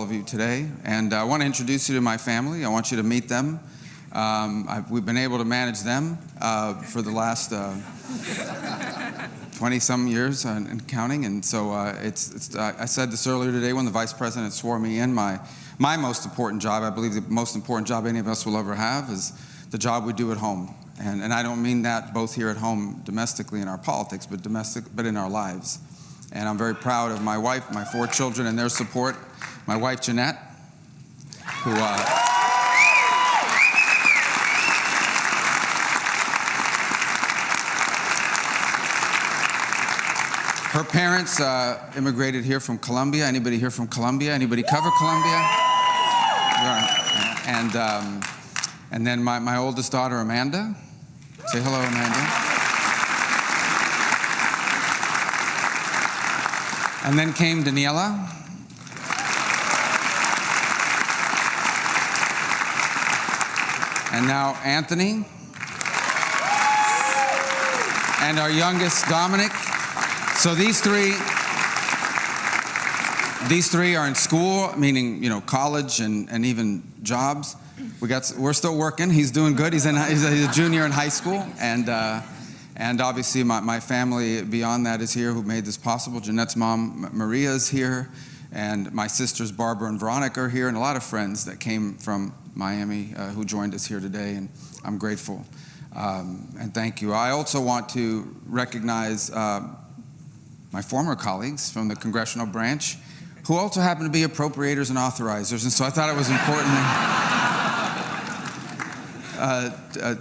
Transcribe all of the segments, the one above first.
all of you today. And I want to introduce you to my family. I want you to meet them. We've been able to manage them for the last 20-some years and counting. And so I said this earlier today when the Vice President swore me in. My most important job, I believe the most important job any of us will ever have, is the job we do at home. And I don't mean that both here at home domestically in our politics, but in our lives. And I'm very proud of my wife, my 4 children, and their support. My wife, Jeanette, who her parents immigrated here from Colombia. Anybody here from Colombia? Anybody cover Colombia? And then my oldest daughter, Amanda. Say hello, Amanda. And then came Daniela. And now Anthony. And our youngest, Dominic. So these three are in school, meaning, college and even jobs. We're still working. He's doing good. He's a junior in high school. And obviously my family beyond that is here who made this possible. Jeanette's mom, Maria, is here. And my sisters, Barbara and Veronica, are here. And a lot of friends that came from Miami who joined us here today. And I'm grateful. And thank you. I also want to recognize my former colleagues from the Congressional branch who also happen to be appropriators and authorizers. And so I thought it was important.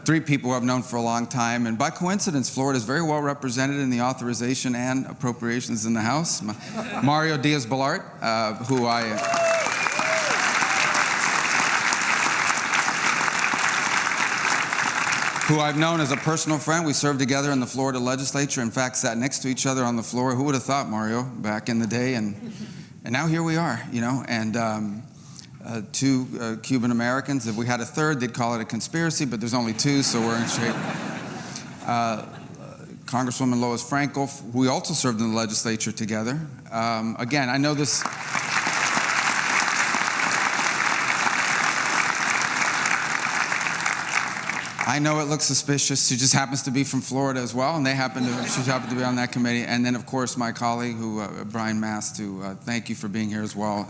3 people who I've known for a long time, and by coincidence, Florida is very well represented in the authorization and appropriations in the House. Mario Diaz-Balart, who I've known as a personal friend. We served together in the Florida legislature. In fact, sat next to each other on the floor. Who would have thought, Mario, back in the day? And now here we are, And 2 Cuban Americans. If we had a third, they'd call it a conspiracy, but there's only 2, so we're in shape. Congresswoman Lois Frankel, we also served in the legislature together. Again, I know this. I know it looks suspicious. She just happens to be from Florida as well, and she happened to be on that committee. And then, of course, my colleague, Brian Mast, who thank you for being here as well.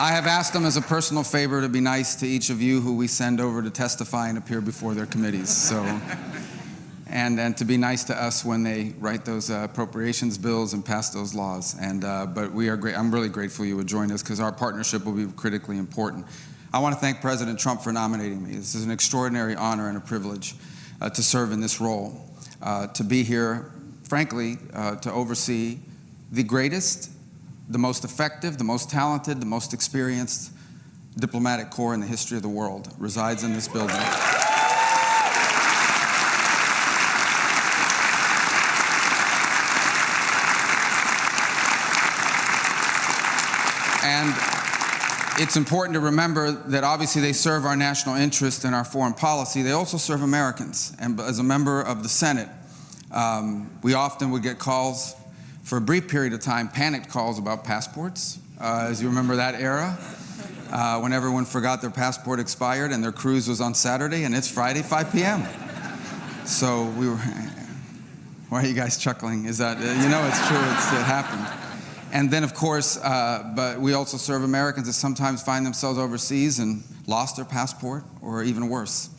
I have asked them as a personal favor to be nice to each of you who we send over to testify and appear before their committees. So, and to be nice to us when they write those appropriations bills and pass those laws. But we are great. I'm really grateful you would join us because our partnership will be critically important. I want to thank President Trump for nominating me. This is an extraordinary honor and a privilege to serve in this role, to be here, frankly, to oversee the greatest, the most effective, the most talented, the most experienced diplomatic corps in the history of the world resides in this building. And it's important to remember that obviously they serve our national interest and our foreign policy. They also serve Americans. And as a member of the Senate, we often would get calls for a brief period of time, panicked calls about passports, as you remember that era, when everyone forgot their passport expired and their cruise was on Saturday and it's Friday, 5 p.m. So we were, why are you guys chuckling? Is that, it's true, it happened. And then, of course, but we also serve Americans that sometimes find themselves overseas and lost their passport, or even worse,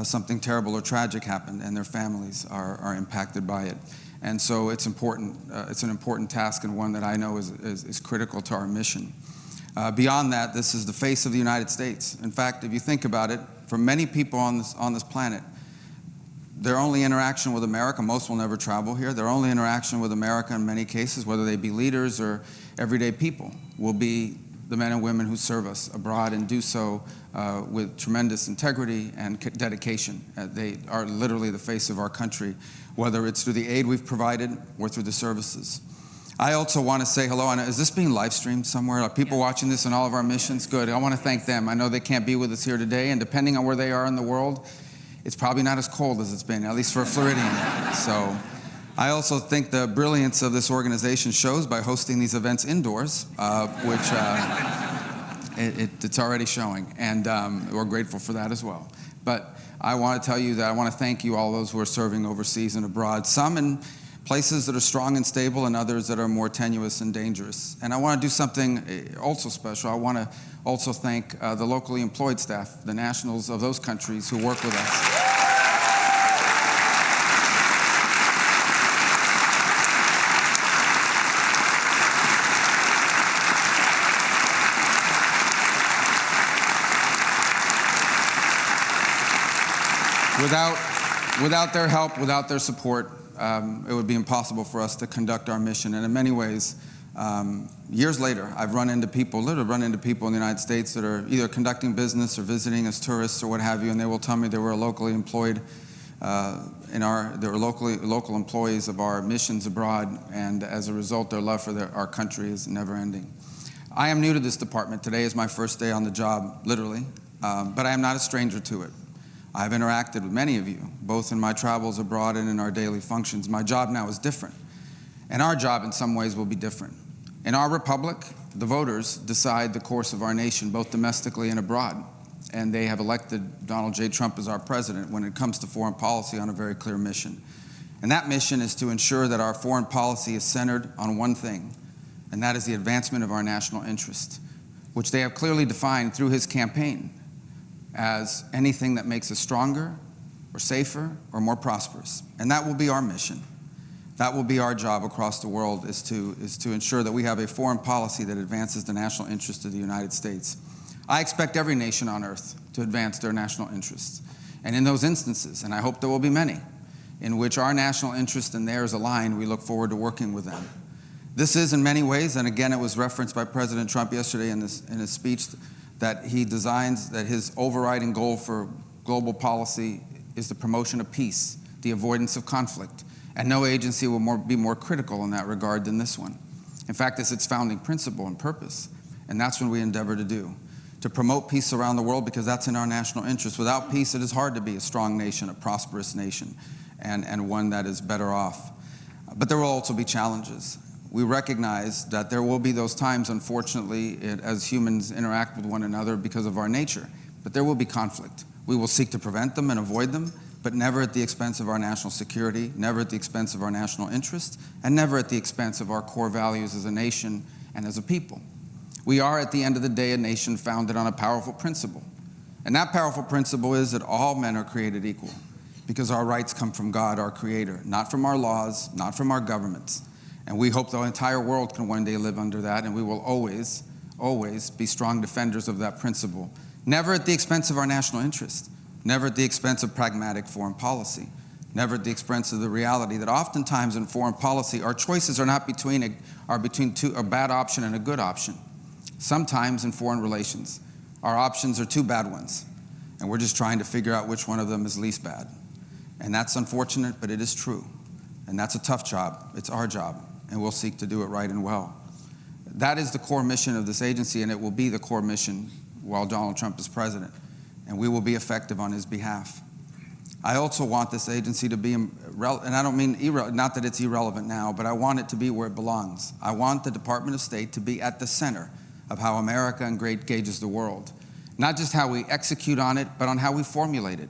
something terrible or tragic happened and their families are impacted by it. And so it's important. It's an important task and one that I know is critical to our mission. Beyond that, this is the face of the United States. In fact, if you think about it, for many people on this planet, their only interaction with America, most will never travel here, their only interaction with America in many cases, whether they be leaders or everyday people, will be the men and women who serve us abroad and do so with tremendous integrity and dedication. They are literally the face of our country, whether it's through the aid we've provided or through the services. I also want to say hello. Is this being live streamed somewhere? Are people watching this in all of our missions? Good. I want to thank them. I know they can't be with us here today, and depending on where they are in the world, it's probably not as cold as it's been, at least for a Floridian. So I also think the brilliance of this organization shows by hosting these events indoors, which it's already showing, and we're grateful for that as well. But I want to tell you that I want to thank you, all those who are serving overseas and abroad, some in places that are strong and stable and others that are more tenuous and dangerous. And I want to do something also special. I want to also thank the locally employed staff, the nationals of those countries who work with us. Without their help, without their support, it would be impossible for us to conduct our mission. And in many ways, years later, I've literally run into people in the United States that are either conducting business or visiting as tourists or what have you, and they will tell me they were locally employed they were local employees of our missions abroad, and as a result, their love for our country is never ending. I am new to this department. Today is my first day on the job, literally, but I am not a stranger to it. I've interacted with many of you, both in my travels abroad and in our daily functions. My job now is different, and our job in some ways will be different. In our republic, the voters decide the course of our nation, both domestically and abroad, and they have elected Donald J. Trump as our president when it comes to foreign policy on a very clear mission. And that mission is to ensure that our foreign policy is centered on one thing, and that is the advancement of our national interest, which they have clearly defined through his campaign as anything that makes us stronger or safer or more prosperous. And that will be our mission. That will be our job across the world, is to ensure that we have a foreign policy that advances the national interest of the United States. I expect every nation on earth to advance their national interests. And in those instances, and I hope there will be many, in which our national interest and theirs align, we look forward to working with them. This is in many ways, and again it was referenced by President Trump yesterday in his speech, that he designs that his overriding goal for global policy is the promotion of peace, the avoidance of conflict, and no agency will be more critical in that regard than this one. In fact, it's its founding principle and purpose, and that's what we endeavor to do, to promote peace around the world, because that's in our national interest. Without peace, it is hard to be a strong nation, a prosperous nation, and one that is better off. But there will also be challenges. We recognize that there will be those times, unfortunately, as humans interact with one another because of our nature, but there will be conflict. We will seek to prevent them and avoid them, but never at the expense of our national security, never at the expense of our national interest, and never at the expense of our core values as a nation and as a people. We are, at the end of the day, a nation founded on a powerful principle. And that powerful principle is that all men are created equal, because our rights come from God, our Creator, not from our laws, not from our governments. And we hope the entire world can one day live under that, and we will always, always be strong defenders of that principle. Never at the expense of our national interest, never at the expense of pragmatic foreign policy, never at the expense of the reality that oftentimes in foreign policy, our choices are not between a bad option and a good option. Sometimes in foreign relations, our options are two bad ones, and we're just trying to figure out which one of them is least bad. And that's unfortunate, but it is true. And that's a tough job. It's our job, and we'll seek to do it right and well. That is the core mission of this agency, and it will be the core mission while Donald Trump is president, and we will be effective on his behalf. I also want this agency to be, and I don't mean, not that it's irrelevant now, but I want it to be where it belongs. I want the Department of State to be at the center of how America engages the world. Not just how we execute on it, but on how we formulate it.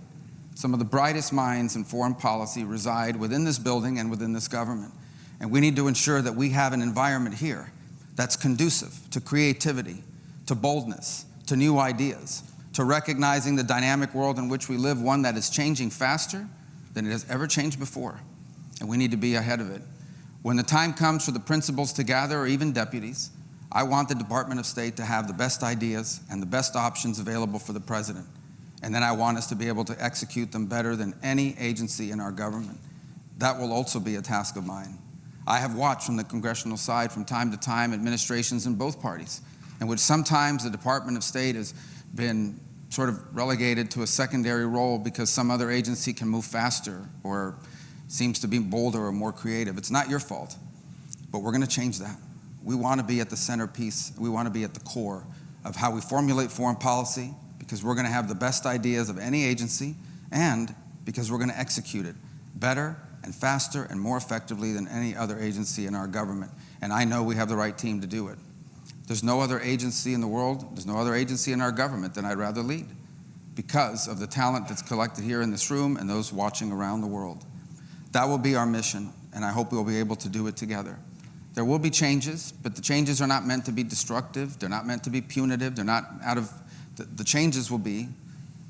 Some of the brightest minds in foreign policy reside within this building and within this government. And we need to ensure that we have an environment here that's conducive to creativity, to boldness, to new ideas, to recognizing the dynamic world in which we live, one that is changing faster than it has ever changed before. And we need to be ahead of it. When the time comes for the principals to gather, or even deputies, I want the Department of State to have the best ideas and the best options available for the president. And then I want us to be able to execute them better than any agency in our government. That will also be a task of mine. I have watched from the congressional side from time to time administrations in both parties, in which sometimes the Department of State has been sort of relegated to a secondary role because some other agency can move faster or seems to be bolder or more creative. It's not your fault, but we're going to change that. We want to be at the centerpiece. We want to be at the core of how we formulate foreign policy, because we're going to have the best ideas of any agency, and because we're going to execute it better and faster and more effectively than any other agency in our government. And I know we have the right team to do it. There's no other agency in the world, there's no other agency in our government that I'd rather lead, because of the talent that's collected here in this room and those watching around the world. That will be our mission, and I hope we'll be able to do it together. There will be changes, but the changes are not meant to be destructive. They're not meant to be punitive. They're not out of, the changes will be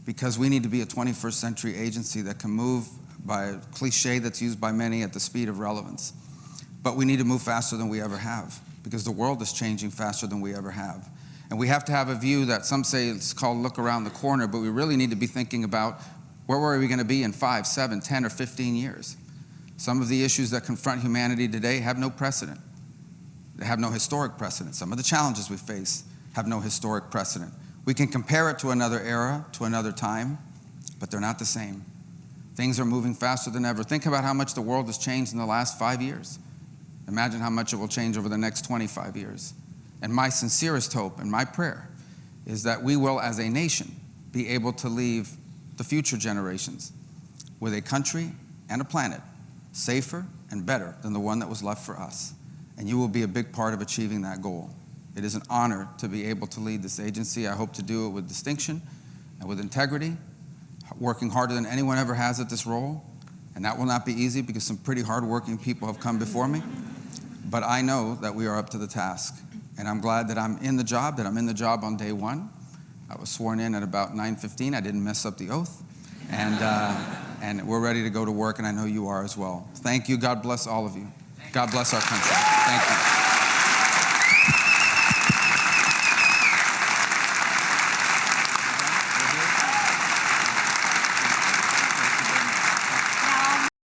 because we need to be a 21st century agency that can move, by a cliche that's used by many, at the speed of relevance. But we need to move faster than we ever have, because the world is changing faster than we ever have. And we have to have a view that some say it's called look around the corner, but we really need to be thinking about where are we going to be in 5, 7, 10, or 15 years. Some of the issues that confront humanity today have no precedent. They have no historic precedent. Some of the challenges we face have no historic precedent. We can compare it to another era, to another time, but they're not the same. Things are moving faster than ever. Think about how much the world has changed in the last 5 years. Imagine how much it will change over the next 25 years. And my sincerest hope and my prayer is that we will, as a nation, be able to leave the future generations with a country and a planet safer and better than the one that was left for us. And you will be a big part of achieving that goal. It is an honor to be able to lead this agency. I hope to do it with distinction and with integrity, working harder than anyone ever has at this role. And that will not be easy because some pretty hardworking people have come before me. But I know that we are up to the task. And I'm glad that I'm in the job, on day one. I was sworn in at about 9:15. I didn't mess up the oath. And we're ready to go to work, and I know you are as well. Thank you. God bless all of you. God bless our country. Thank you.